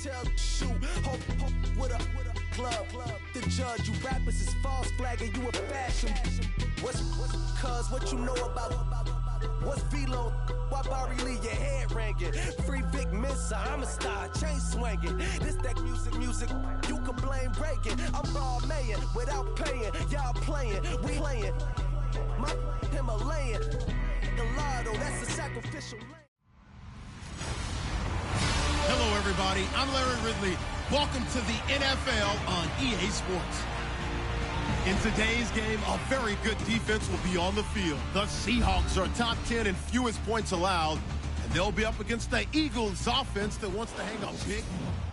tell shoot, hope with a club. The judge, you rappers is false flagging, you a fashion. What's cuz, what you know about what's Velo? Why Barry Lee, your head ringing? Free Vic Mensa, I'm a star, chain swinging. This that music, you can blame Reagan. I'm ball mayor without paying, y'all playing, we playing. My Himalayan, Gallardo, that's a sacrificial land. Hello, everybody. I'm Larry Ridley. Welcome to the NFL on EA Sports. In today's game, a very good defense will be on the field. The Seahawks are top 10 in fewest points allowed, and they'll be up against the Eagles offense that wants to hang a big...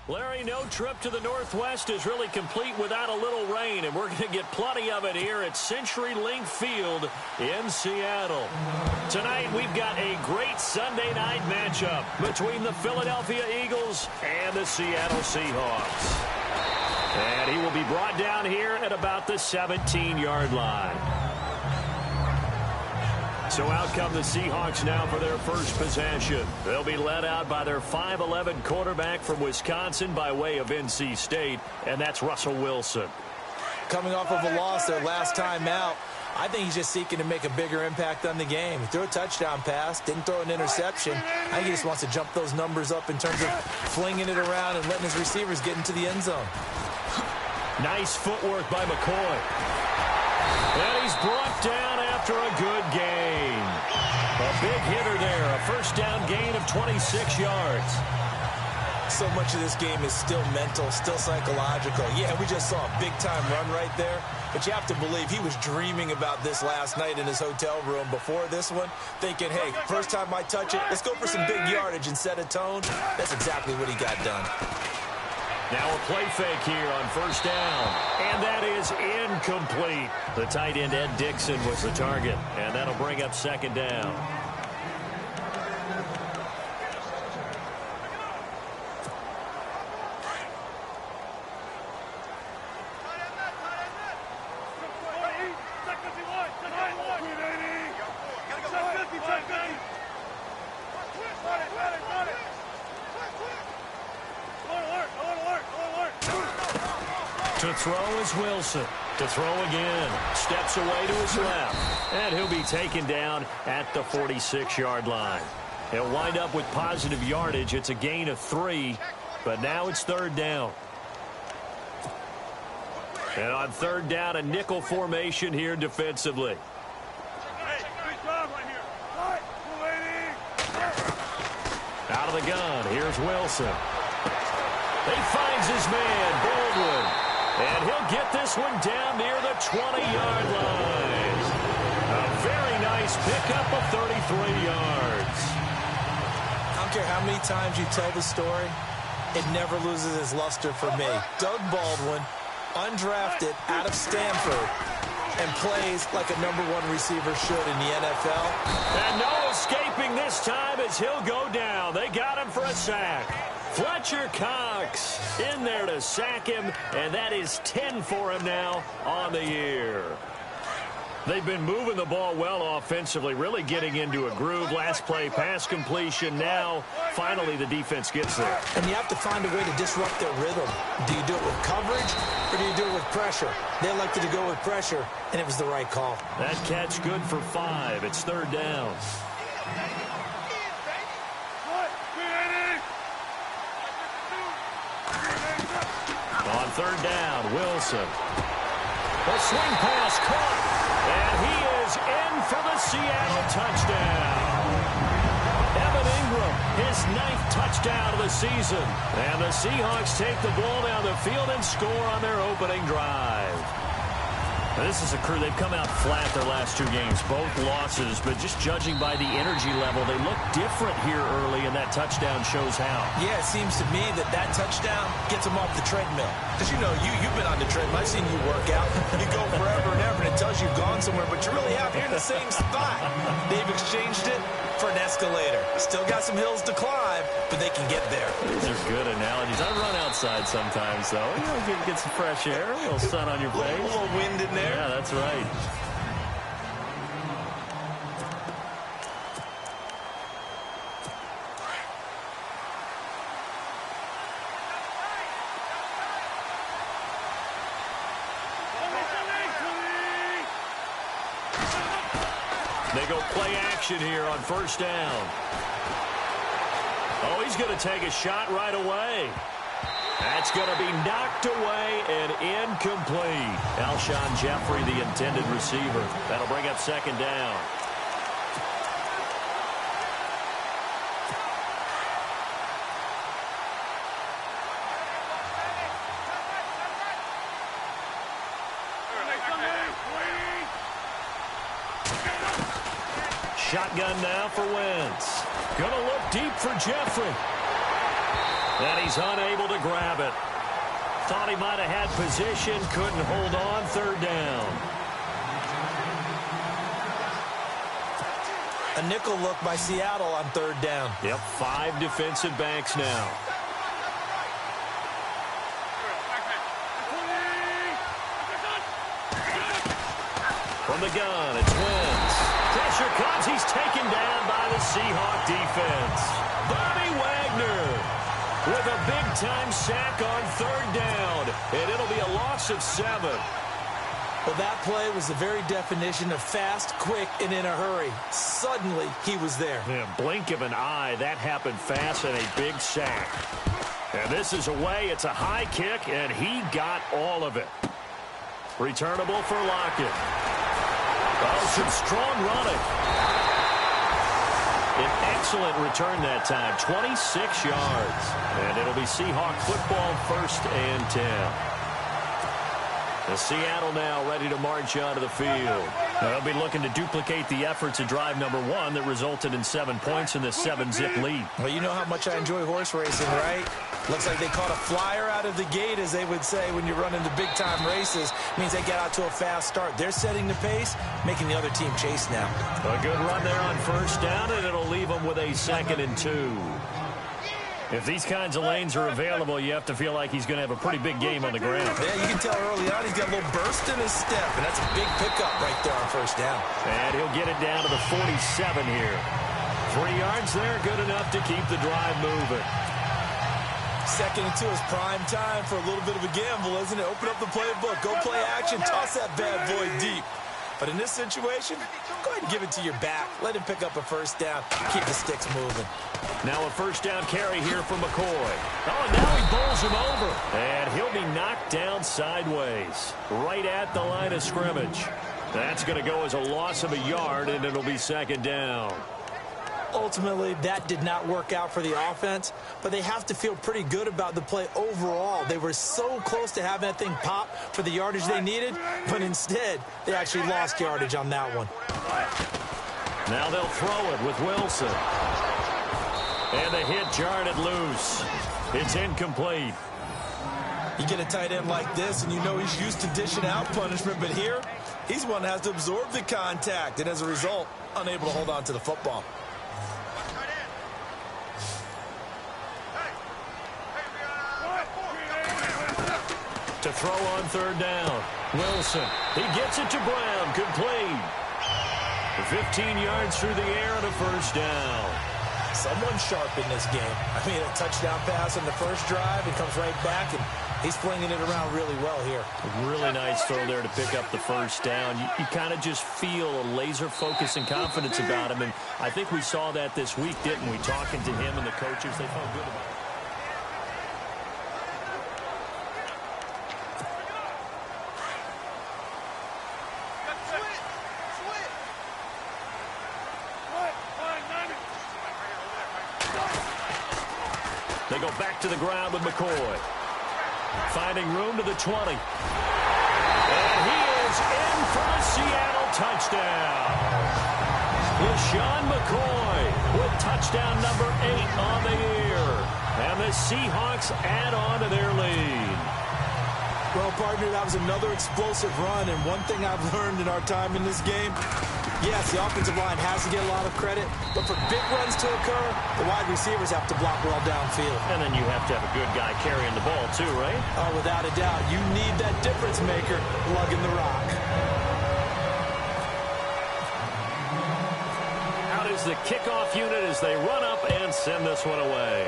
Larry, no trip to the Northwest is really complete without a little rain, and we're going to get plenty of it here at CenturyLink Field in Seattle. Tonight, we've got a great Sunday night matchup between the Philadelphia Eagles and the Seattle Seahawks. And he will be brought down here at about the 17-yard line. So out come the Seahawks now for their first possession. They'll be led out by their 5'11 quarterback from Wisconsin by way of NC State, and that's Russell Wilson. Coming off of a loss their last time out, I think he's just seeking to make a bigger impact on the game. He threw a touchdown pass, didn't throw an interception. I think he just wants to jump those numbers up in terms of flinging it around and letting his receivers get into the end zone. Nice footwork by McCoy. And he's brought down after a good gain. A big hitter there, a first down gain of 26 yards. So much of this game is still mental, still psychological. Yeah, we just saw a big-time run right there, but you have to believe he was dreaming about this last night in his hotel room before this one, thinking, hey, first time I touch it, let's go for some big yardage and set a tone. That's exactly what he got done. Now a play fake here on first down, and that is incomplete. The tight end, Ed Dixon, was the target, and that'll bring up second down. To throw is Wilson. To throw again. Steps away to his left. And he'll be taken down at the 46-yard line. He'll wind up with positive yardage. It's a gain of 3, but now it's third down. And on third down, a nickel formation here defensively. Out of the gun, here's Wilson. He finds his man, Baldwin. And he'll get this one down near the 20-yard line. A very nice pickup of 33 yards. I don't care how many times you tell the story, it never loses its luster for me. Doug Baldwin, undrafted out of Stanford, and plays like a #1 receiver should in the NFL. And no escaping this time as he'll go down. They got him for a sack. Fletcher Cox in there to sack him, and that is 10 for him now on the year. They've been moving the ball well offensively, really getting into a groove. Last play, pass completion. Now, finally, the defense gets there. And you have to find a way to disrupt their rhythm. Do you do it with coverage, or do you do it with pressure? They elected to go with pressure, and it was the right call. That catch good for 5. It's third down. On third down, Wilson. The swing pass caught, and he is in for the Seattle touchdown. Evan Ingram, his 9th touchdown of the season. And the Seahawks take the ball down the field and score on their opening drive. Now, this is a crew, they've come out flat their last 2 games, both losses, but just judging by the energy level, they look different here early, and that touchdown shows how. Yeah, it seems to me that touchdown gets them off the treadmill. Because, you know, you've been on the treadmill. I've seen you work out. You go forever and ever, and it tells you you've gone somewhere, but you really have. You're in the same spot. They've exchanged it for an escalator. Still got some hills to climb, but they can get there. These are good analogies. I run outside sometimes, though. You know, get some fresh air, a little sun on your face. A little wind in there. Yeah, that's right. They go play action here on first down. Oh, he's going to take a shot right away. That's going to be knocked away and incomplete. Alshon Jeffrey, the intended receiver. That'll bring up second down. Shotgun now for Wentz. Going to look deep for Jeffrey. And he's unable to grab it. Thought he might have had position, couldn't hold on, third down. A nickel look by Seattle on third down. Yep, 5 defensive backs now. From the gun, it's Wentz. Pressure comes, he's taken down by the Seahawk defense. Bobby Wagner with a big-time sack on third down, and it'll be a loss of 7. Well, that play was the very definition of fast, quick, and in a hurry. Suddenly, he was there. Yeah, blink of an eye, that happened fast, and a big sack. And this is away. It's a high kick, and he got all of it. Returnable for Lockett. Oh, some strong running. An excellent return that time, 26 yards. And it'll be Seahawk football, 1st and 10. The Seattle now ready to march onto the field. They'll be looking to duplicate the efforts of drive number 1 that resulted in 7 points in this 7-zip lead. Well, you know how much I enjoy horse racing, right? Looks like they caught a flyer out of the gate, as they would say when you're running the big-time races. Means they get out to a fast start. They're setting the pace, making the other team chase now. A good run there on first down, and it'll leave them with a 2nd and 2. If these kinds of lanes are available, you have to feel like he's going to have a pretty big game on the ground. Yeah, you can tell early on he's got a little burst in his step, and that's a big pickup right there on first down. And he'll get it down to the 47 here. 3 yards there, good enough to keep the drive moving. 2nd and 2 is prime time for a little bit of a gamble, isn't it? Open up the playbook, go play action, toss that bad boy deep. But in this situation, go ahead and give it to your back. Let him pick up a first down. Keep the sticks moving. Now a first down carry here from McCoy. Oh, and now he bowls him over. And he'll be knocked down sideways, right at the line of scrimmage. That's going to go as a loss of a yard, and it'll be 2nd down. Ultimately, that did not work out for the offense, but they have to feel pretty good about the play overall. They were so close to having that thing pop for the yardage they needed, but instead, they actually lost yardage on that one. Now they'll throw it with Wilson. And the hit jarred it loose. It's incomplete. You get a tight end like this, and you know he's used to dishing out punishment, but here, he's one that has to absorb the contact, and as a result, unable to hold on to the football. To throw on third down. Wilson. He gets it to Brown. Complete. 15 yards through the air and a first down. Someone sharp in this game. I mean, a touchdown pass on the first drive. He comes right back, and he's flinging it around really well here. A really nice throw there to pick up the first down. You kind of just feel a laser focus and confidence about him, and I think we saw that this week, didn't we? Talking to him and the coaches, they felt good about it. They go back to the ground with McCoy. Finding room to the 20. And he is in for a Seattle touchdown. LaShawn McCoy with touchdown number 8 on the year. And the Seahawks add on to their lead. Well, partner, that was another explosive run, and one thing I've learned in our time in this game, yes, the offensive line has to get a lot of credit, but for big runs to occur, the wide receivers have to block well downfield. And then you have to have a good guy carrying the ball too, right? Oh, without a doubt. You need that difference maker lugging the rock. Out is the kickoff unit as they run up and send this one away.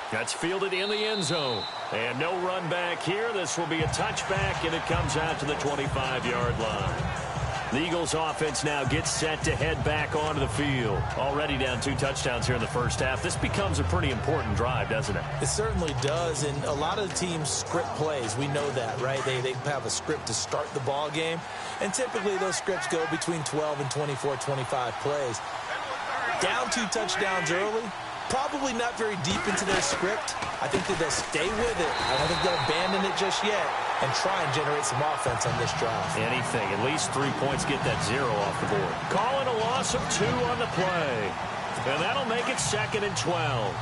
That's fielded in the end zone. And no run back here. This will be a touchback, and it comes out to the 25-yard line. The Eagles offense now gets set to head back onto the field. Already down 2 touchdowns here in the first half. This becomes a pretty important drive, doesn't it? It certainly does, and a lot of the teams script plays. We know that, right? They have a script to start the ball game, and typically those scripts go between 12 and 24, 25 plays. Down 2 touchdowns early, probably not very deep into their script. I think that they'll stay with it. I don't think they'll abandon it just yet and try and generate some offense on this drive. Anything. At least 3 points get that 0 off the board. Calling a loss of 2 on the play. And that'll make it 2nd and 12.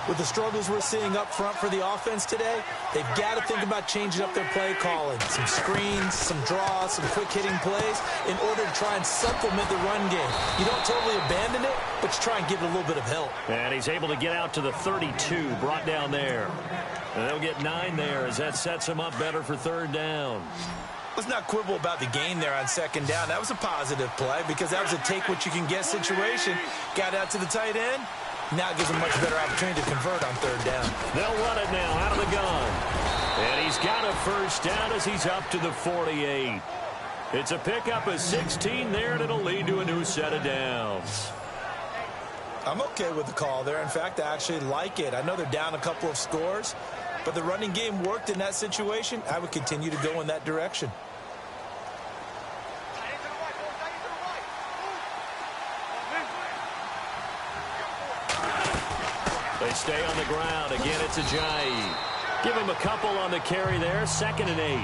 With the struggles we're seeing up front for the offense today, they've got to think about changing up their play calling. Some screens, some draws, some quick-hitting plays in order to try and supplement the run game. You don't totally abandon it, but you try and give it a little bit of help. And he's able to get out to the 32, brought down there. And they'll get 9 there as that sets him up better for 3rd down. Let's not quibble about the gain there on 2nd down. That was a positive play because that was a take-what-you-can-get situation. Got out to the tight end. Now it gives him a much better opportunity to convert on 3rd down. They'll run it now out of the gun. And he's got a 1st down as he's up to the 48. It's a pickup of 16 there, and it'll lead to a new set of downs. I'm okay with the call there. In fact, I actually like it. I know they're down a couple of scores, but the running game worked in that situation. I would continue to go in that direction. They stay on the ground. Again, it's Ajayi. Give him a couple on the carry there. 2nd and 8.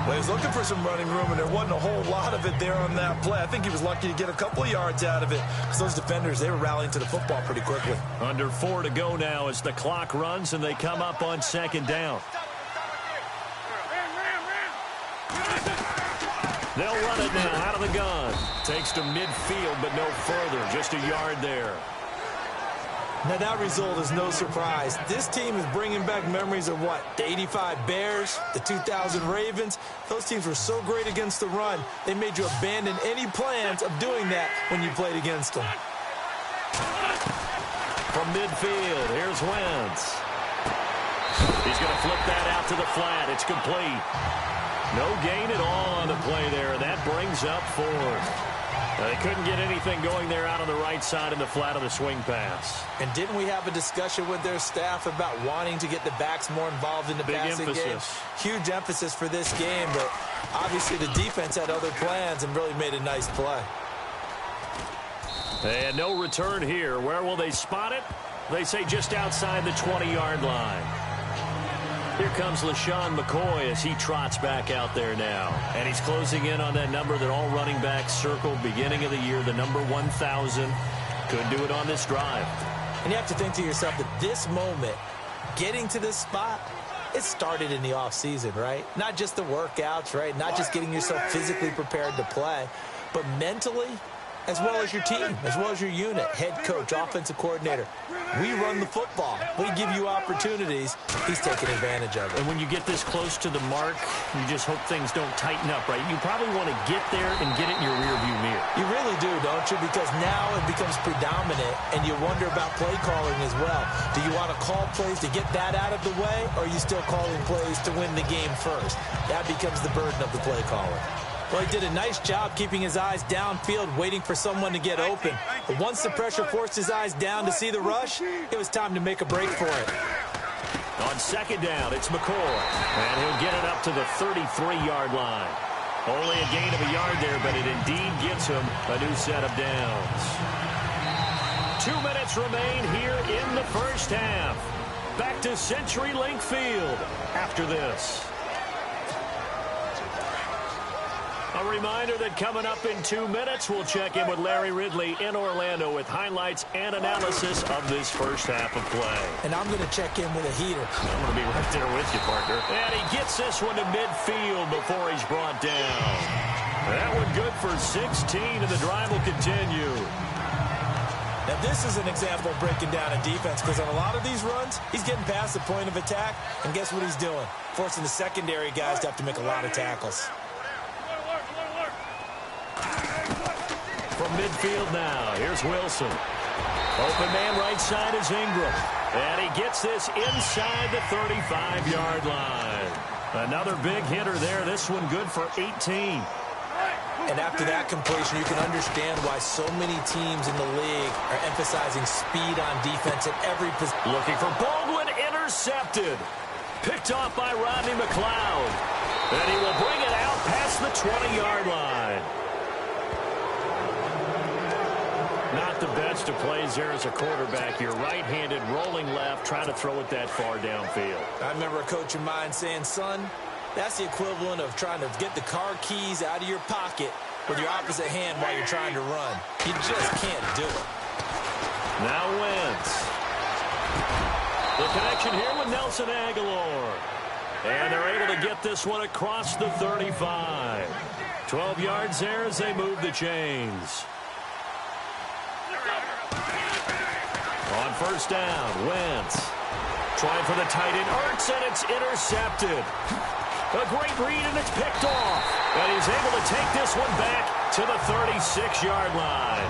Well, he was looking for some running room, and there wasn't a whole lot of it there on that play. I think he was lucky to get a couple of yards out of it because those defenders, they were rallying to the football pretty quickly. Under 4 to go now as the clock runs, and they come up on 2nd down. They'll run it now out of the gun. Takes to midfield, but no further. Just a yard there. Now, that result is no surprise. This team is bringing back memories of what? The 85 Bears, the 2000 Ravens. Those teams were so great against the run, they made you abandon any plans of doing that when you played against them. From midfield, here's Wentz. He's going to flip that out to the flat. It's complete. No gain at all on the play there. That brings up 4th. They couldn't get anything going there out on the right side in the flat of the swing pass. And didn't we have a discussion with their staff about wanting to get the backs more involved in the passing game? Huge emphasis for this game, but obviously the defense had other plans and really made a nice play. And no return here. Where will they spot it? They say just outside the 20-yard line. Here comes LaShawn McCoy as he trots back out there now. And he's closing in on that number that all running backs circled beginning of the year, the number 1,000. Could do it on this drive. And you have to think to yourself that this moment, getting to this spot, it started in the offseason, right? Not just the workouts, right? Not just getting yourself physically prepared to play, but mentally, as well as your team, as well as your unit, head coach, offensive coordinator. We run the football. We give you opportunities. He's taking advantage of it. And when you get this close to the mark, you just hope things don't tighten up, right? You probably want to get there and get it in your rearview mirror. You really do, don't you? Because now it becomes predominant, and you wonder about play calling as well. Do you want to call plays to get that out of the way, or are you still calling plays to win the game first? That becomes the burden of the play caller. Well, he did a nice job keeping his eyes downfield, waiting for someone to get open. But once the pressure forced his eyes down to see the rush, it was time to make a break for it. On 2nd down, it's McCoy. And he'll get it up to the 33-yard line. Only a gain of a yard there, but it indeed gets him a new set of downs. 2 minutes remain here in the first half. Back to CenturyLink Field after this. A reminder that coming up in 2 minutes, we'll check in with Larry Ridley in Orlando with highlights and analysis of this first half of play. And I'm going to check in with a heater. I'm going to be right there with you, partner. And he gets this one to midfield before he's brought down. That one good for 16, and the drive will continue. Now, this is an example of breaking down a defense because on a lot of these runs, he's getting past the point of attack, and guess what he's doing? Forcing the secondary guys to have to make a lot of tackles. From midfield now, here's Wilson. Open man right side is Ingram. And he gets this inside the 35-yard line. Another big hitter there. This one good for 18. And after that completion, you can understand why so many teams in the league are emphasizing speed on defense at every position. Looking for Baldwin, intercepted. Picked off by Rodney McLeod. And he will bring it out past the 20-yard line. Not the best of plays there as a quarterback. You're right-handed, rolling left, trying to throw it that far downfield. I remember a coach of mine saying, son, that's the equivalent of trying to get the car keys out of your pocket with your opposite hand while you're trying to run. You just can't do it. Now Wentz. The connection here with Nelson Aguilar. And they're able to get this one across the 35. 12 yards there as they move the chains. On first down, Wentz. Trying for the tight end, Ertz, and it's intercepted. A great read, and it's picked off. And he's able to take this one back to the 36-yard line.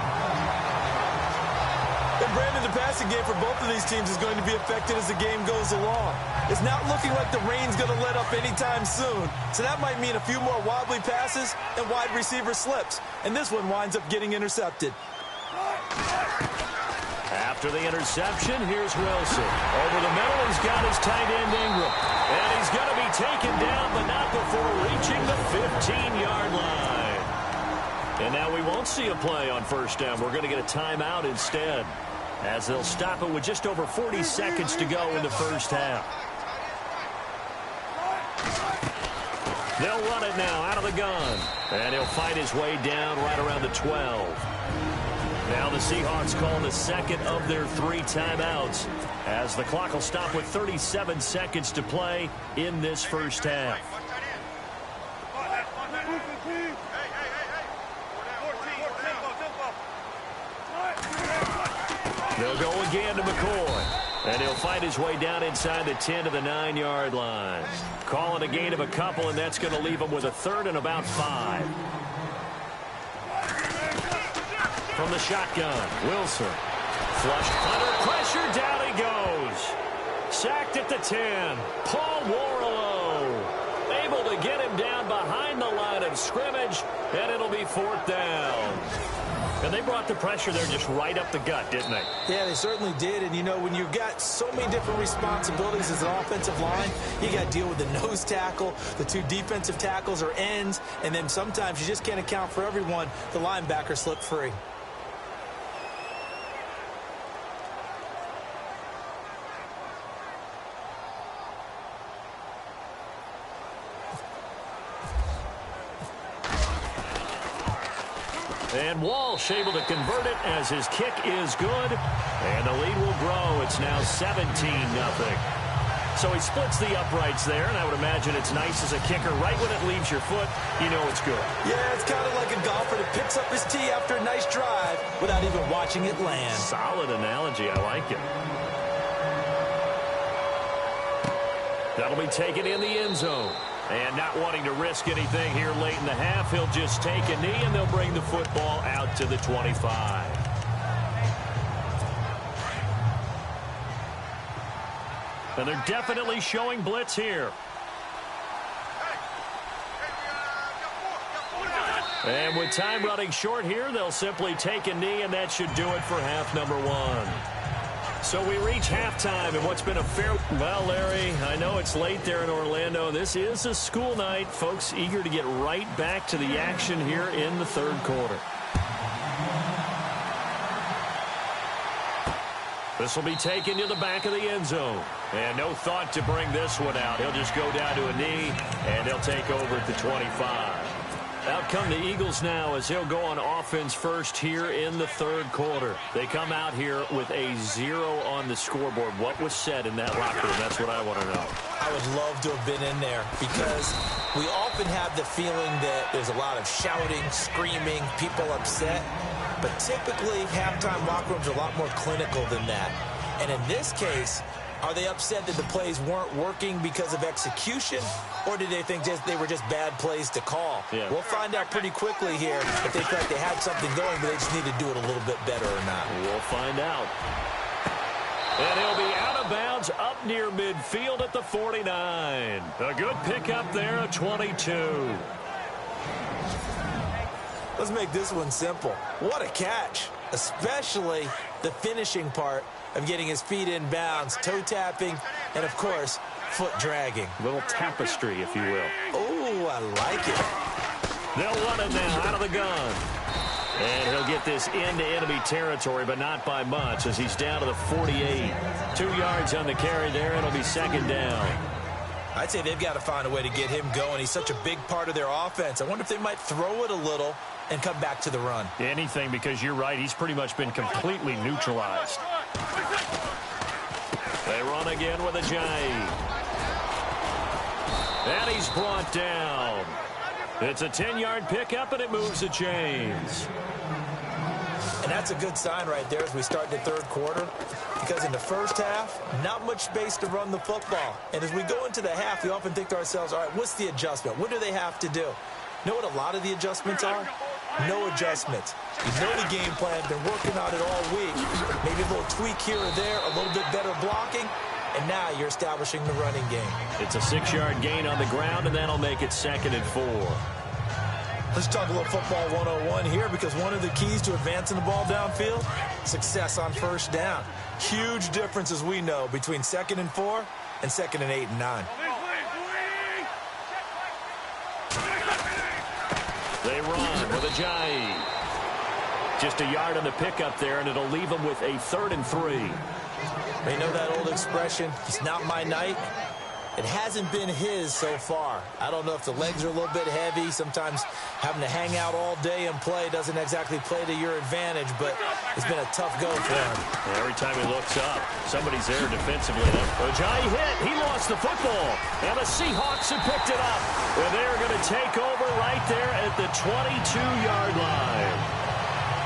And Brandon, the passing game for both of these teams is going to be affected as the game goes along. It's not looking like the rain's going to let up anytime soon. So that might mean a few more wobbly passes and wide receiver slips. And this one winds up getting intercepted. After the interception, here's Wilson. Over the middle, he's got his tight end Ingram. And he's going to be taken down, but not before reaching the 15-yard line. And now we won't see a play on first down. We're going to get a timeout instead, as they'll stop it with just over 40 seconds to go in the first half. They'll run it now out of the gun. And he'll fight his way down right around the 12. Now the Seahawks call the second of their 3 timeouts, as the clock will stop with 37 seconds to play in this first half. They'll go again to McCoy, and he'll fight his way down inside the 10 to the 9-yard line. Calling a gain of a couple, and that's going to leave him with a third and about 5. From the shotgun, Wilson. Flushed under pressure, down he goes. Sacked at the 10. Paul Warlow able to get him down behind the line of scrimmage, and it'll be 4th down. And they brought the pressure there just right up the gut, didn't they? Yeah, they certainly did. And, you know, when you've got so many different responsibilities as an offensive line, you got to deal with the nose tackle, the 2 defensive tackles or ends, and then sometimes you just can't account for everyone. The linebacker slipped free. And Walsh able to convert it as his kick is good. And the lead will grow. It's now 17-0. So he splits the uprights there, and I would imagine it's nice as a kicker. Right when it leaves your foot, you know it's good. Yeah, it's kind of like a golfer that picks up his tee after a nice drive without even watching it land. Solid analogy. I like it. That'll be taken in the end zone. And not wanting to risk anything here late in the half, he'll just take a knee, and they'll bring the football out to the 25. And they're definitely showing blitz here. And with time running short here, they'll simply take a knee, and that should do it for half number 1. So we reach halftime, and what's been a fair... Well, Larry, I know it's late there in Orlando. This is a school night. Folks eager to get right back to the action here in the third quarter. This will be taken to the back of the end zone. And no thought to bring this one out. He'll just go down to a knee, and he'll take over at the 25. Out come the Eagles now as he'll go on offense first here in the third quarter. They come out here with a 0 on the scoreboard. What was said in that locker room? That's what I want to know. I would love to have been in there because we often have the feeling that there's a lot of shouting, screaming, people upset. But typically, halftime locker rooms are a lot more clinical than that. And in this case, are they upset that the plays weren't working because of execution, or did they think they were just bad plays to call? Yeah. We'll find out pretty quickly here if they feel like they had something going, but they just need to do it a little bit better or not. We'll find out. And he'll be out of bounds up near midfield at the 49. A good pickup there at 22. Let's make this one simple. What a catch, especially the finishing part of getting his feet in bounds, toe tapping, and, of course, foot dragging. A little tapestry, if you will. Oh, I like it. They'll run it now out of the gun. And he'll get this into enemy territory, but not by much, as he's down to the 48. 2 yards on the carry there, and it'll be second down. I'd say they've got to find a way to get him going. He's such a big part of their offense. I wonder if they might throw it a little and come back to the run. Anything, because you're right. He's pretty much been completely neutralized. They run again with Ajayi. And he's brought down. It's a 10-yard pickup, and it moves the chains. And that's a good sign right there as we start the third quarter, because in the first half, not much space to run the football. And as we go into the half, we often think to ourselves, all right, what's the adjustment? What do they have to do? You know what a lot of the adjustments are? No adjustments. You know the game plan, been working on it all week. Maybe a little tweak here or there, a little bit better blocking, and now you're establishing the running game. It's a 6-yard gain on the ground, and that'll make it 2nd and 4. Let's talk a little football 101 here, because one of the keys to advancing the ball downfield, success on first down. Huge difference, as we know, between 2nd and 4 and 2nd and 8 and 9. They run with Ajayi. Just a yard on the pickup there, and it'll leave them with a 3rd and 3. They know that old expression, it's not my night. It hasn't been his so far. I don't know if the legs are a little bit heavy. Sometimes having to hang out all day and play doesn't exactly play to your advantage, but it's been a tough go for him. And every time he looks up, somebody's there defensively. Ajayi hit. He lost the football. And the Seahawks have picked it up. And they're going to take over right there at the 22-yard line.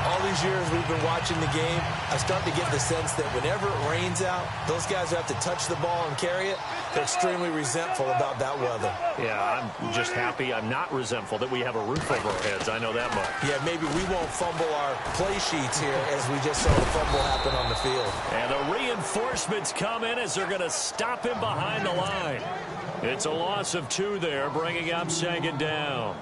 All these years we've been watching the game, I start to get the sense that whenever it rains out, those guys who have to touch the ball and carry it, they're extremely resentful about that weather. Yeah, I'm just happy. I'm not resentful that we have a roof over our heads. I know that much. Yeah, maybe we won't fumble our play sheets here as we just saw the fumble happen on the field. And the reinforcements come in as they're going to stop him behind the line. It's a loss of 2 there, bringing up 2nd down.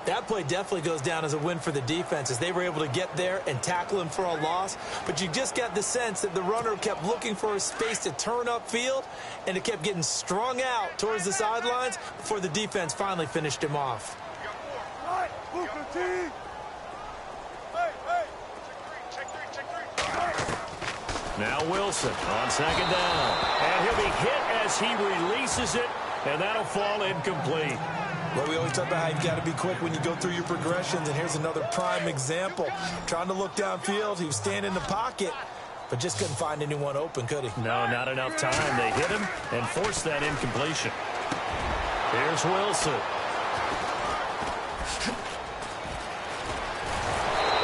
That play definitely goes down as a win for the defense, as they were able to get there and tackle him for a loss. But you just got the sense that the runner kept looking for a space to turn upfield, and it kept getting strung out towards the sidelines before the defense finally finished him off. Now Wilson on 2nd down. And he'll be hit as he releases it, and that'll fall incomplete. Well, we always talk about how you've got to be quick when you go through your progressions, and here's another prime example. Trying to look downfield, he was standing in the pocket, but just couldn't find anyone open, could he? No, not enough time. They hit him and forced that incompletion. Here's Wilson.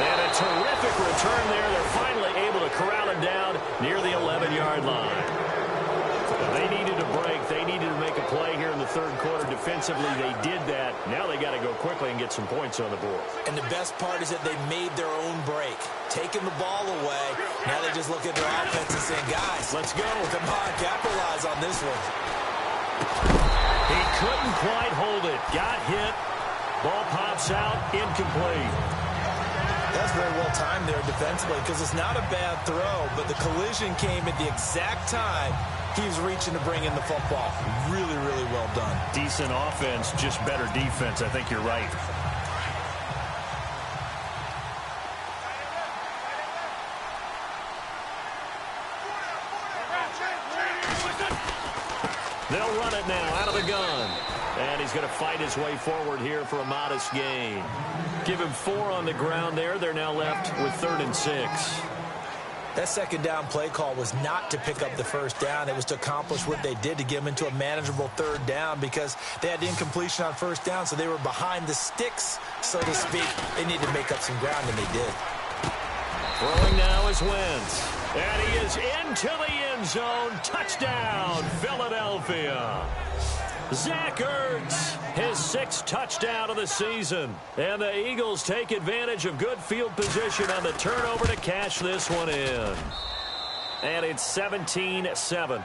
And a terrific return there. They're finally able to corral him down near the 11-yard line. They needed a break. They needed to make a play here in the third quarter. Defensively, they did that. Now they got to go quickly and get some points on the board. And the best part is that they made their own break, taking the ball away. Now they just look at their offense and saying, guys, let's go. Come on, capitalize on this one. He couldn't quite hold it. Got hit. Ball pops out. Incomplete. That's very well timed there defensively, because it's not a bad throw, but the collision came at the exact time he was reaching to bring in the football. Really, really well done. Decent offense, just better defense. I think you're right. They'll run it now out of the gun. And he's going to fight his way forward here for a modest gain. Give him 4 on the ground there. They're now left with 3rd and 6. That second down play call was not to pick up the first down. It was to accomplish what they did, to get them into a manageable 3rd down, because they had incompletion on first down, so they were behind the sticks, so to speak. They needed to make up some ground, and they did. Throwing now is Wentz. And he is into the end zone. Touchdown, Philadelphia. Zach Ertz, his 6th touchdown of the season. And the Eagles take advantage of good field position on the turnover to cash this one in. And it's 17-7.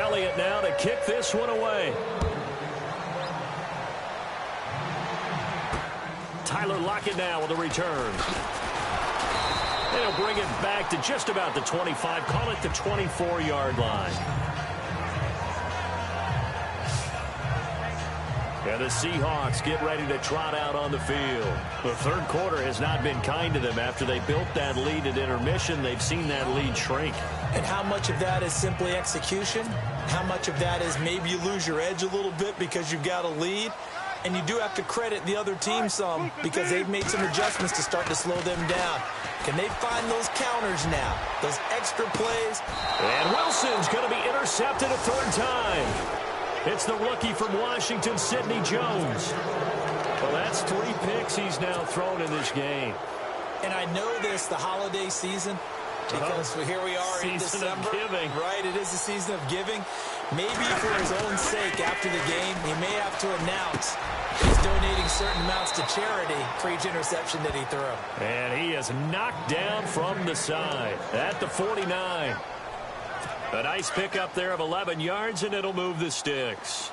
Elliott now to kick this one away. Tyler Lockett now with a return. They'll bring it back to just about the 25, call it the 24-yard line. And the Seahawks get ready to trot out on the field. The third quarter has not been kind to them. After they built that lead at intermission, they've seen that lead shrink. And how much of that is simply execution? How much of that is maybe you lose your edge a little bit because you've got a lead? And you do have to credit the other team some because they've made some adjustments to start to slow them down. Can they find those counters now? Those extra plays? And Wilson's going to be intercepted a third time. It's the rookie from Washington, Sidney Jones. Well, that's 3 picks he's now thrown in this game. And I know this, the holiday season, because here we are in December. Season of giving. Right, it is the season of giving. Maybe for his own sake after the game, he may have to announce he's donating certain amounts to charity for each interception that he threw. And he is knocked down from the side at the 49. A nice pickup there of 11 yards, and it'll move the sticks.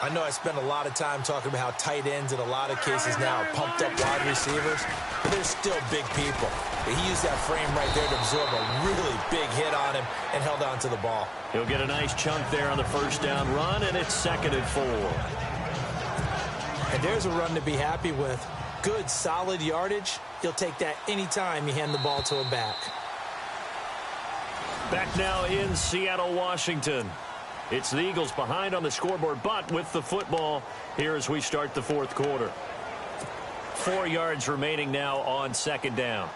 I know I spend a lot of time talking about how tight ends in a lot of cases now are pumped up wide receivers, but they're still big people. But he used that frame right there to absorb a really big hit on him and held on to the ball. He'll get a nice chunk there on the first down run, and it's 2nd and 4. And there's a run to be happy with. Good, solid yardage. You'll take that anytime you hand the ball to a back. Back now in Seattle, Washington. It's the Eagles behind on the scoreboard, but with the football here as we start the 4th quarter. 4 yards remaining now on 2nd down.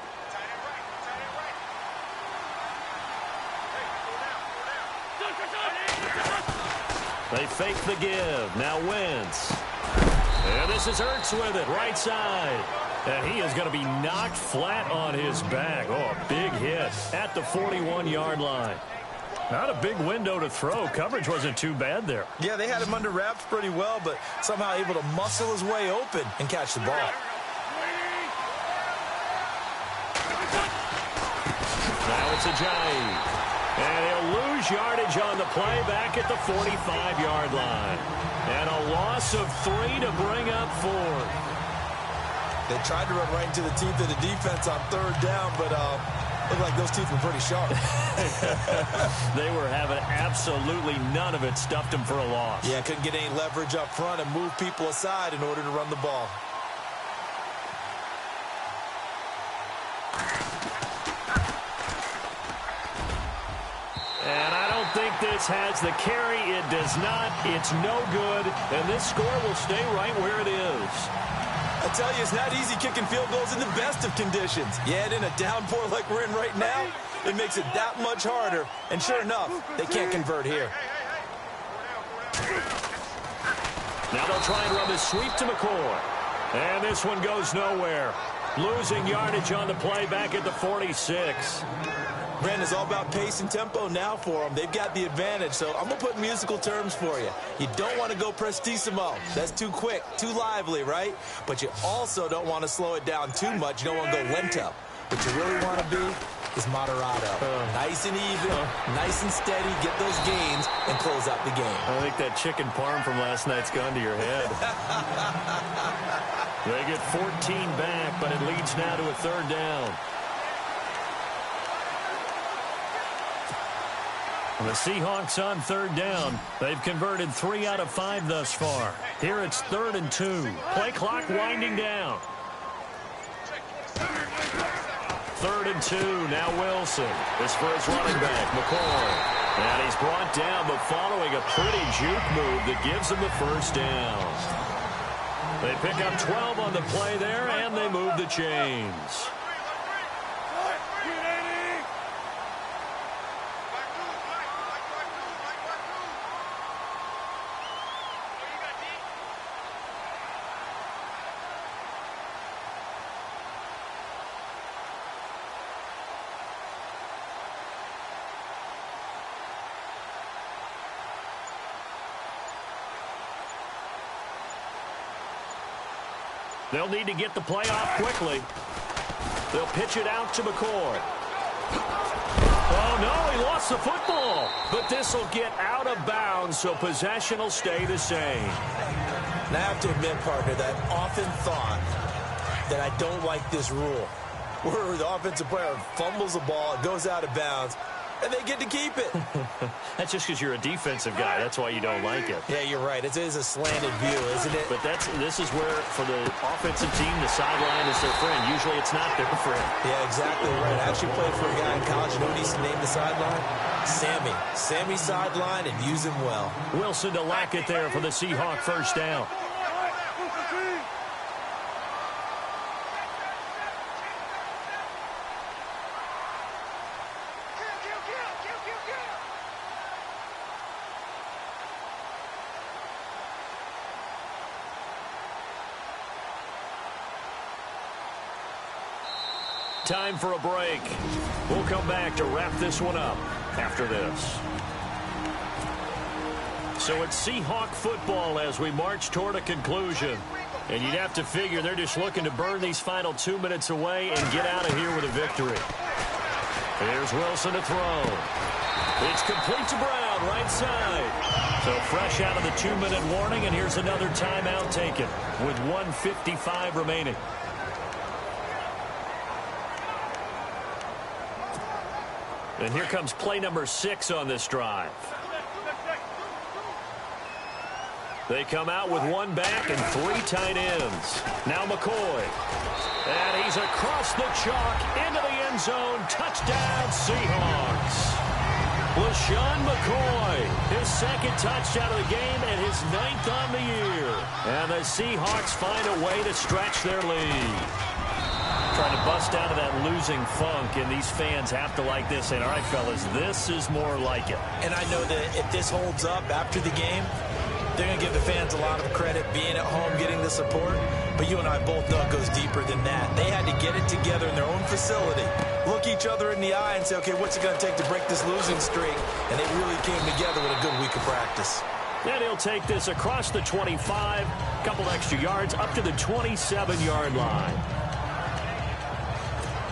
They fake the give. Now Wentz. And this is Ertz with it, right side. And he is going to be knocked flat on his back. Oh, a big hit at the 41-yard line. Not a big window to throw. Coverage wasn't too bad there. Yeah, they had him under wraps pretty well, but somehow able to muscle his way open and catch the ball. Now it's Ajayi. And he'll lose yardage on the play back at the 45-yard line. And a loss of 3 to bring up 4. They tried to run right into the teeth of the defense on 3rd down, but looked like those teeth were pretty sharp. They were having absolutely none of it. Stuffed them for a loss. Yeah, couldn't get any leverage up front and move people aside in order to run the ball. And I don't think this has the carry. It does not. It's no good. And this score will stay right where it is. I tell you, it's not easy kicking field goals in the best of conditions. Yet in a downpour like we're in right now, it makes it that much harder. And sure enough, they can't convert here. Now they'll try and run the sweep to McCoy. And this one goes nowhere. Losing yardage on the play back at the 46. Brandon, it's all about pace and tempo now for them. They've got the advantage, so I'm going to put musical terms for you. You don't want to go prestissimo. That's too quick, too lively, right? But you also don't want to slow it down too much. You don't want to go lento. What you really want to be is moderato. Nice and even, nice and steady, get those gains, and close out the game. I think that chicken parm from last night's gone to your head. They get 14 back, but it leads now to a 3rd down. The Seahawks on 3rd down. They've converted 3 out of 5 thus far. Here it's 3rd and 2. Play clock winding down. 3rd and 2. Now Wilson. This for his running back, McCoy. And he's brought down, but following a pretty juke move that gives him the 1st down. They pick up 12 on the play there, and they move the chains. They'll need to get the play off quickly. They'll pitch it out to McCoy. Oh, no, he lost the football. But this will get out of bounds, so possession will stay the same. Now, I have to admit, partner, that I've often thought that I don't like this rule, where the offensive player fumbles the ball, it goes out of bounds, and they get to keep it. That's just because you're a defensive guy. That's why you don't like it. Yeah, you're right. It is a slanted view, isn't it? But this is where, for the offensive team, the sideline is their friend. Usually it's not their friend. Yeah, exactly right. I actually played for a guy in college. You know what he used to name the sideline? Sammy. Sammy sideline, and use him well. Wilson to Lackett there for the Seahawk first down. Time for a break. We'll come back to wrap this one up after this. So it's Seahawk football as we march toward a conclusion. And you'd have to figure they're just looking to burn these final 2 minutes away and get out of here with a victory. Here's Wilson to throw. It's complete to Brown, right side. So fresh out of the 2-minute warning, and here's another timeout taken with 1:55 remaining. And here comes play number 6 on this drive. They come out with one back and 3 tight ends. Now McCoy. And he's across the chalk into the end zone. Touchdown, Seahawks. LaShawn McCoy, his second touchdown of the game and his 9th on the year. And the Seahawks find a way to stretch their lead. Trying to bust out of that losing funk, and these fans have to like this. And all right, fellas, this is more like it. And I know that if this holds up after the game, they're going to give the fans a lot of credit being at home, getting the support. But you and I both know it goes deeper than that. They had to get it together in their own facility, look each other in the eye and say, okay, what's it going to take to break this losing streak? And they really came together with a good week of practice. And he'll take this across the 25, couple extra yards, up to the 27-yard line.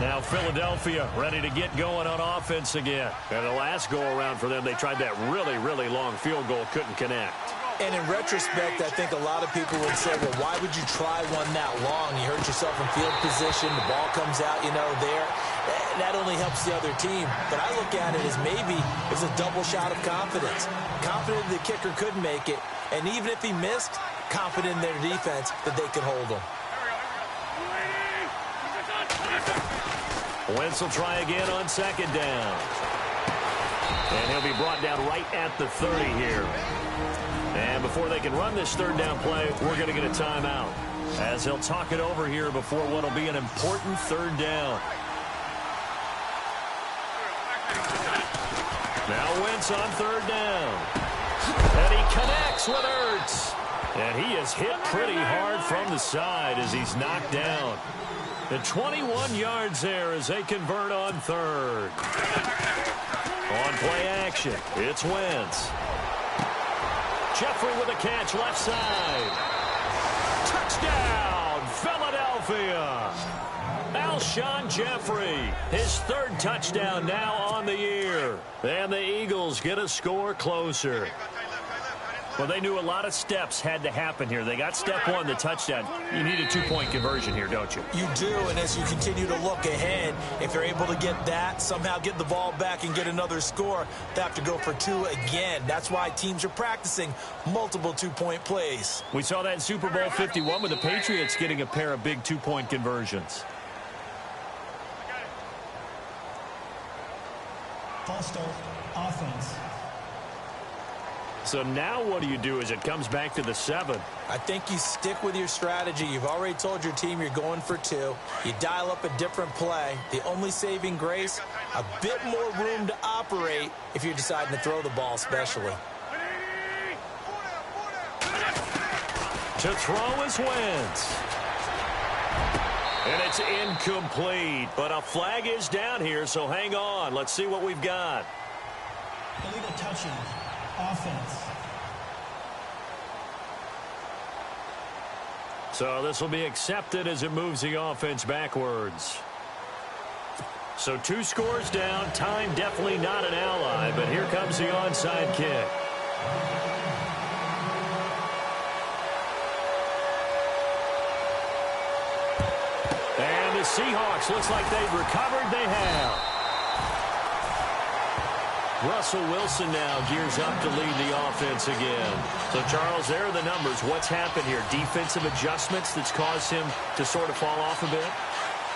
Now Philadelphia ready to get going on offense again. And the last go-around for them, they tried that really, really long field goal, couldn't connect. And in retrospect, I think a lot of people would say, well, why would you try one that long? You hurt yourself in field position. The ball comes out, there. That only helps the other team. But I look at it as maybe it was a double shot of confidence. Confident the kicker could make it. And even if he missed, confident in their defense that they could hold him. Wentz will try again on second down. And he'll be brought down right at the 30 here. And before they can run this third down play, we're going to get a timeout, as he'll talk it over here before what will be an important third down. Now Wentz on third down. And he connects with Ertz. And he is hit pretty hard from the side as he's knocked down. The 21 yards there as they convert on third. On play action, it's Wentz. Jeffrey with a catch left side. Touchdown, Philadelphia. Alshon Jeffrey, his third touchdown now on the year. And the Eagles get a score closer. Well, they knew a lot of steps had to happen here. They got step one, the touchdown. You need a two-point conversion here, don't you? You do, and as you continue to look ahead, if you're able to get that, somehow get the ball back and get another score, they have to go for two again. That's why teams are practicing multiple two-point plays. We saw that in Super Bowl 51 with the Patriots getting a pair of big two-point conversions. False start, offense. So now what do you do as it comes back to the 7? I think you stick with your strategy. You've already told your team you're going for two. You dial up a different play. The only saving grace, a bit more room to operate if you're deciding to throw the ball especially. To throw is Wentz. And it's incomplete, but a flag is down here, so hang on. Let's see what we've got. Illegal touching. Offense. So this will be accepted as it moves the offense backwards. So 2 scores down. Time definitely not an ally, but here comes the onside kick. And the Seahawks, looks like they've recovered. They have. Russell Wilson now gears up to lead the offense again. So, Charles, there are the numbers. What's happened here? Defensive adjustments that's caused him to sort of fall off a bit?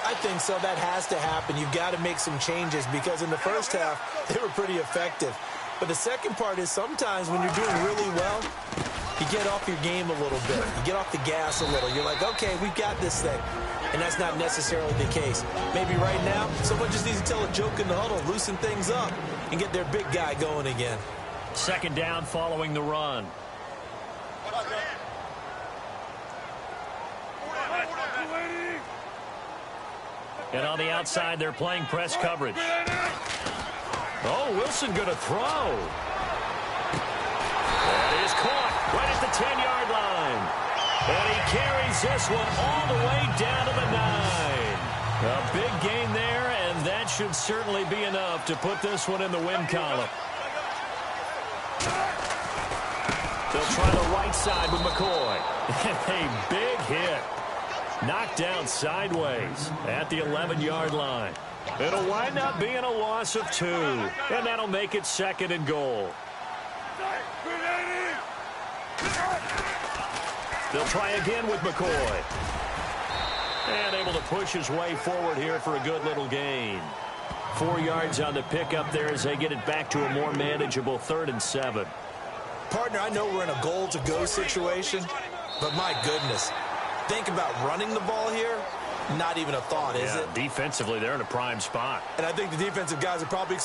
I think so. That has to happen. You've got to make some changes because in the first half, they were pretty effective. But the second part is sometimes when you're doing really well, you get off your game a little bit. You get off the gas a little. You're like, okay, we've got this thing. And that's not necessarily the case. Maybe right now, someone just needs to tell a joke in the huddle, loosen things up, and get their big guy going again. Second down following the run. And on the outside, they're playing press coverage. Oh, Wilson going to throw. That is caught right at the 10-yard line. And he carries this one all the way down to the 9. A big gain there, and that should certainly be enough to put this one in the win column. They'll try the right side with McCoy. A big hit. Knocked down sideways at the 11-yard line. It'll wind up being a loss of 2, and that'll make it 2nd and goal. They'll try again with McCoy. And able to push his way forward here for a good little gain. 4 yards on the pickup there as they get it back to a more manageable 3rd and 7. Partner, I know we're in a goal-to-go situation, but my goodness. Think about running the ball here. Not even a thought, is it? Defensively, they're in a prime spot. And I think the defensive guys are probably